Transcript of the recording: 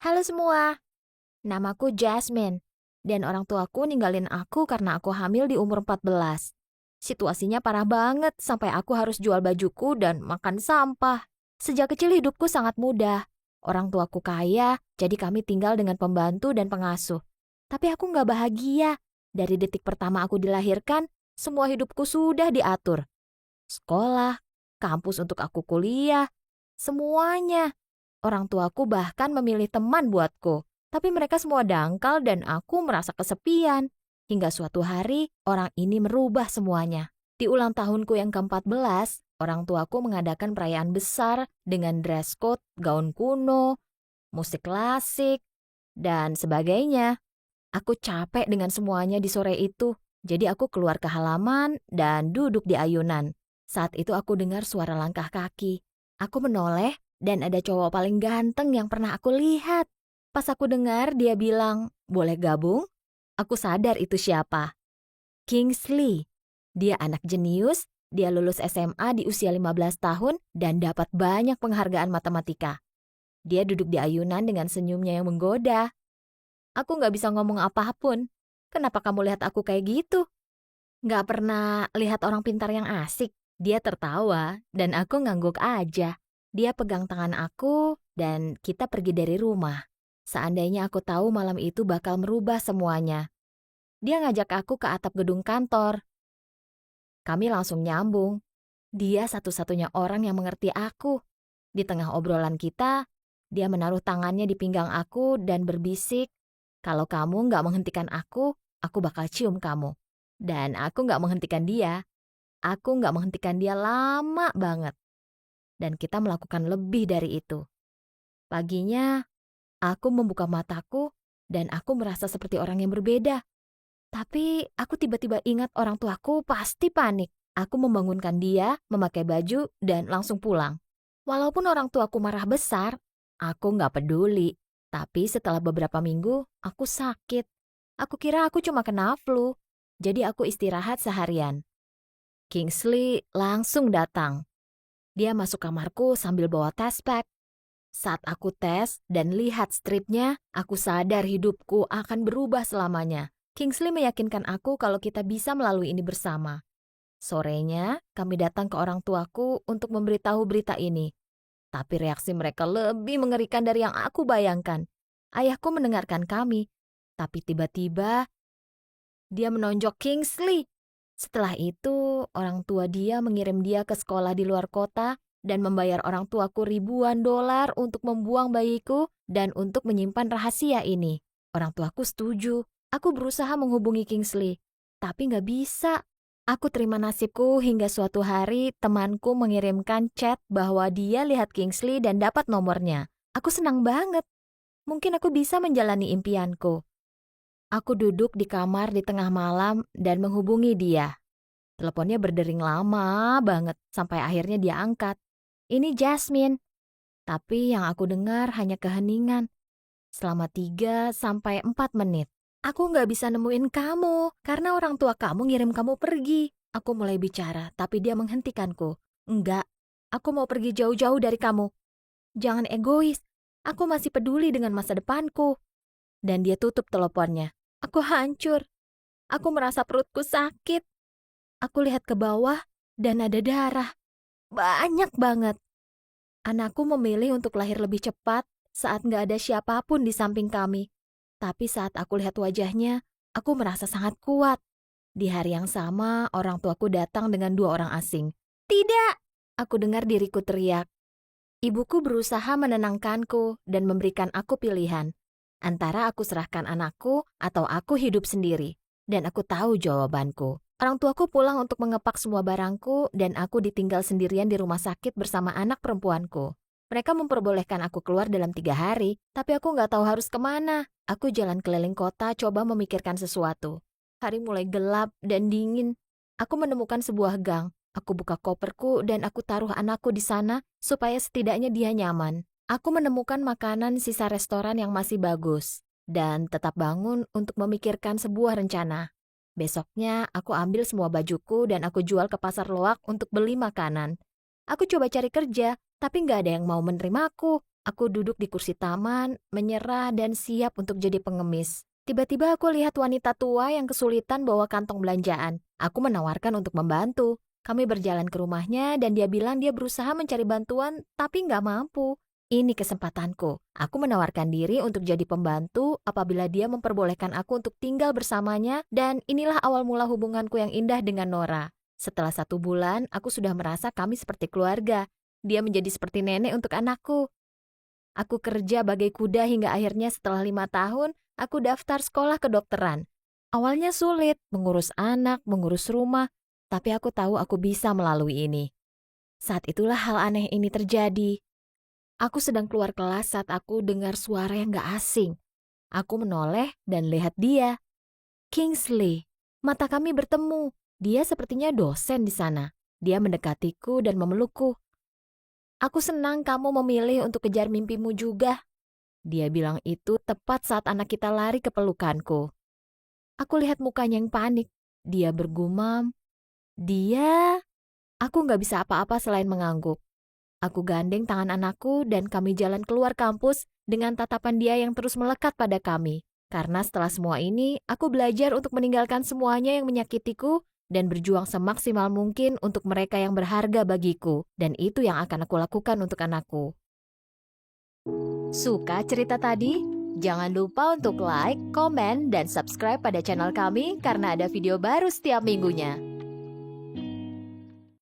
Halo semua, namaku Jasmine. Dan orang tuaku ninggalin aku karena aku hamil di umur 14. Situasinya parah banget sampai aku harus jual bajuku dan makan sampah. Sejak kecil hidupku sangat mudah. Orang tuaku kaya, jadi kami tinggal dengan pembantu dan pengasuh. Tapi aku nggak bahagia. Dari detik pertama aku dilahirkan, semua hidupku sudah diatur. Sekolah, kampus untuk aku kuliah, semuanya. Orang tuaku bahkan memilih teman buatku. Tapi mereka semua dangkal dan aku merasa kesepian. Hingga suatu hari, orang ini merubah semuanya. Di ulang tahunku yang ke-14, orang tuaku mengadakan perayaan besar dengan dress code, gaun kuno, musik klasik, dan sebagainya. Aku capek dengan semuanya di sore itu. Jadi aku keluar ke halaman dan duduk di ayunan. Saat itu aku dengar suara langkah kaki. Aku menoleh dan ada cowok paling ganteng yang pernah aku lihat. Pas aku dengar dia bilang, "Boleh gabung?" Aku sadar itu siapa. Kingsley. Dia anak jenius, dia lulus SMA di usia 15 tahun dan dapat banyak penghargaan matematika. Dia duduk di ayunan dengan senyumnya yang menggoda. Aku nggak bisa ngomong apapun. Kenapa kamu lihat aku kayak gitu? Nggak pernah lihat orang pintar yang asik. Dia tertawa dan aku ngangguk aja. Dia pegang tangan aku dan kita pergi dari rumah. Seandainya aku tahu malam itu bakal merubah semuanya. Dia ngajak aku ke atap gedung kantor. Kami langsung nyambung. Dia satu-satunya orang yang mengerti aku. Di tengah obrolan kita, dia menaruh tangannya di pinggang aku dan berbisik, "Kalau kamu nggak menghentikan aku bakal cium kamu." Dan aku nggak menghentikan dia. Aku nggak menghentikan dia lama banget. Dan kita melakukan lebih dari itu. Paginya, aku membuka mataku dan aku merasa seperti orang yang berbeda. Tapi aku tiba-tiba ingat orang tuaku pasti panik. Aku membangunkan dia, memakai baju, dan langsung pulang. Walaupun orang tuaku marah besar, aku nggak peduli. Tapi setelah beberapa minggu, aku sakit. Aku kira aku cuma kena flu. Jadi aku istirahat seharian. Kingsley langsung datang. Dia masuk kamarku sambil bawa tes pack. Saat aku tes dan lihat stripnya, aku sadar hidupku akan berubah selamanya. Kingsley meyakinkan aku kalau kita bisa melalui ini bersama. Sorenya, kami datang ke orang tuaku untuk memberitahu berita ini. Tapi reaksi mereka lebih mengerikan dari yang aku bayangkan. Ayahku mendengarkan kami, tapi tiba-tiba dia menonjok Kingsley. Setelah itu, orang tua dia mengirim dia ke sekolah di luar kota dan membayar orang tuaku ribuan dolar untuk membuang bayiku dan untuk menyimpan rahasia ini. Orang tuaku setuju. Aku berusaha menghubungi Kingsley, tapi nggak bisa. Aku terima nasibku hingga suatu hari temanku mengirimkan chat bahwa dia lihat Kingsley dan dapat nomornya. Aku senang banget. Mungkin aku bisa menjalani impianku. Aku duduk di kamar di tengah malam dan menghubungi dia. Teleponnya berdering lama banget sampai akhirnya dia angkat. Ini Jasmine. Tapi yang aku dengar hanya keheningan. Selama 3 sampai 4 menit. Aku nggak bisa nemuin kamu karena orang tua kamu ngirim kamu pergi. Aku mulai bicara tapi dia menghentikanku. Enggak, aku mau pergi jauh-jauh dari kamu. Jangan egois. Aku masih peduli dengan masa depanku. Dan dia tutup teleponnya. Aku hancur. Aku merasa perutku sakit. Aku lihat ke bawah dan ada darah. Banyak banget. Anakku memilih untuk lahir lebih cepat saat nggak ada siapapun di samping kami. Tapi saat aku lihat wajahnya, aku merasa sangat kuat. Di hari yang sama, orang tuaku datang dengan 2 orang asing. Tidak! Aku dengar diriku teriak. Ibuku berusaha menenangkanku dan memberikan aku pilihan. Antara aku serahkan anakku atau aku hidup sendiri. Dan aku tahu jawabanku. Orang tuaku pulang untuk mengepak semua barangku dan aku ditinggal sendirian di rumah sakit bersama anak perempuanku. Mereka memperbolehkan aku keluar dalam 3 hari, tapi aku nggak tahu harus kemana. Aku jalan keliling kota coba memikirkan sesuatu. Hari mulai gelap dan dingin. Aku menemukan sebuah gang. Aku buka koperku dan aku taruh anakku di sana supaya setidaknya dia nyaman. Aku menemukan makanan sisa restoran yang masih bagus dan tetap bangun untuk memikirkan sebuah rencana. Besoknya aku ambil semua bajuku dan aku jual ke pasar loak untuk beli makanan. Aku coba cari kerja, tapi nggak ada yang mau menerimaku. Aku duduk di kursi taman, menyerah dan siap untuk jadi pengemis. Tiba-tiba aku lihat wanita tua yang kesulitan bawa kantong belanjaan. Aku menawarkan untuk membantu. Kami berjalan ke rumahnya dan dia bilang dia berusaha mencari bantuan tapi nggak mampu. Ini kesempatanku. Aku menawarkan diri untuk jadi pembantu apabila dia memperbolehkan aku untuk tinggal bersamanya dan inilah awal mula hubunganku yang indah dengan Nora. Setelah 1 bulan, aku sudah merasa kami seperti keluarga. Dia menjadi seperti nenek untuk anakku. Aku kerja bagai kuda hingga akhirnya setelah 5 tahun, aku daftar sekolah kedokteran. Awalnya sulit, mengurus anak, mengurus rumah, tapi aku tahu aku bisa melalui ini. Saat itulah hal aneh ini terjadi. Aku sedang keluar kelas saat aku dengar suara yang gak asing. Aku menoleh dan lihat dia. Kingsley. Mata kami bertemu. Dia sepertinya dosen di sana. Dia mendekatiku dan memelukku. Aku senang kamu memilih untuk kejar mimpimu juga. Dia bilang itu tepat saat anak kita lari ke pelukanku. Aku lihat mukanya yang panik. Dia bergumam. Aku gak bisa apa-apa selain mengangguk. Aku gandeng tangan anakku dan kami jalan keluar kampus dengan tatapan dia yang terus melekat pada kami. Karena setelah semua ini, aku belajar untuk meninggalkan semuanya yang menyakitiku dan berjuang semaksimal mungkin untuk mereka yang berharga bagiku. Dan itu yang akan aku lakukan untuk anakku. Suka cerita tadi? Jangan lupa untuk like, komen, dan subscribe pada channel kami karena ada video baru setiap minggunya.